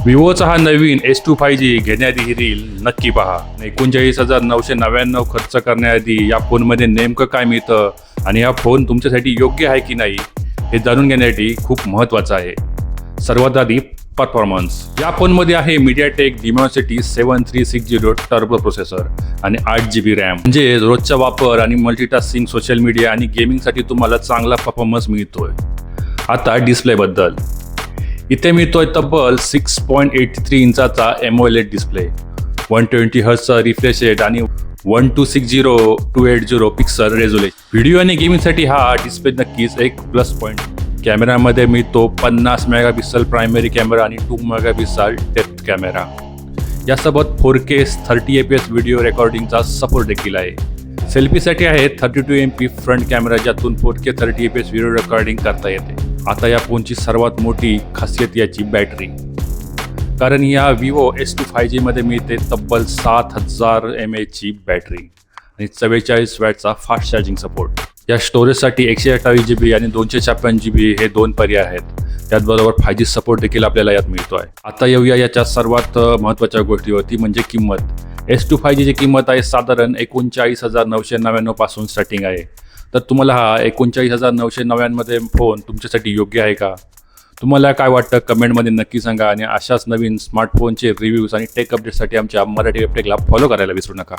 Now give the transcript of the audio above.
विवोचा हा नवीन S2 5G घेण्याआधी ही रील नक्की पहा. 39,999 खर्च करण्याआधी या फोनमध्ये नेमकं काय मिळतं आणि हा फोन तुमच्यासाठी योग्य आहे की नाही हे जाणून घेण्यासाठी खूप महत्त्वाचं आहे. सर्वात आधी परफॉर्मन्स. या फोनमध्ये आहे MediaTek Dimensity 7360 टर्बो प्रोसेसर आणि 8GB रॅम. म्हणजे रोजचा वापर आणि मल्टीटास्किंग, सोशल मीडिया आणि गेमिंगसाठी तुम्हाला चांगला परफॉर्मन्स मिळतोय. आता डिस्प्लेबद्दल. इथे मिळतोय तब्बल 6.83 इंचाचा AMOLED डिस्प्ले, 120 हर्ट्झचा रिफ्रेश रेट आणि 1260x280 पिक्सल रेझोल्यूशन. व्हिडिओ आणि गेमिंगसाठी हा डिस्प्ले नक्कीच एक प्लस पॉईंट. कॅमेरामध्ये मिळतो 50 मेगापिक्सल प्रायमरी कॅमेरा आणि 2 मेगापिक्सल डेप्थ कॅमेरा. यासोबत 4K 30 fps व्हिडिओ रेकॉर्डिंगचा सपोर्ट देखील आहे. सेल्फीसाठी आहे 32 MP फ्रंट कॅमेरा, ज्यातून 4K 30 fps व्हिडिओ रेकॉर्डिंग करता येते. आता या फोनची सर्वात मोठी खासियत याची बॅटरी, कारण या Vivo S2 5G मध्ये मिळते तब्बल 7000 mAh ची बॅटरी आणि 44 वॅटचा फास्ट चार्जिंग सपोर्ट. या स्टोरेजसाठी 128GB आणि 256GB हे दोन पर्याय आहेत. त्याचबरोबर 5G सपोर्ट देखील आपल्याला यात मिळतो आहे. आता येऊया याच्या सर्वात महत्त्वाच्या गोष्टीवरती, म्हणजे किंमत. S2 5G ची किंमत आहे साधारण 39,999 पासून स्टार्टिंग आहे. तर तुम्हाला हा 39,999 मध्ये फोन तुमच्यासाठी योग्य आहे का? तुम्हाला काय वाटतं कमेंटमध्ये नक्की सांगा. आणि अशाच नवीन स्मार्टफोनचे रिव्ह्यूज आणि टेक अपडेट्ससाठी आमच्या मराठी वेबटेकला फॉलो करायला विसरू नका.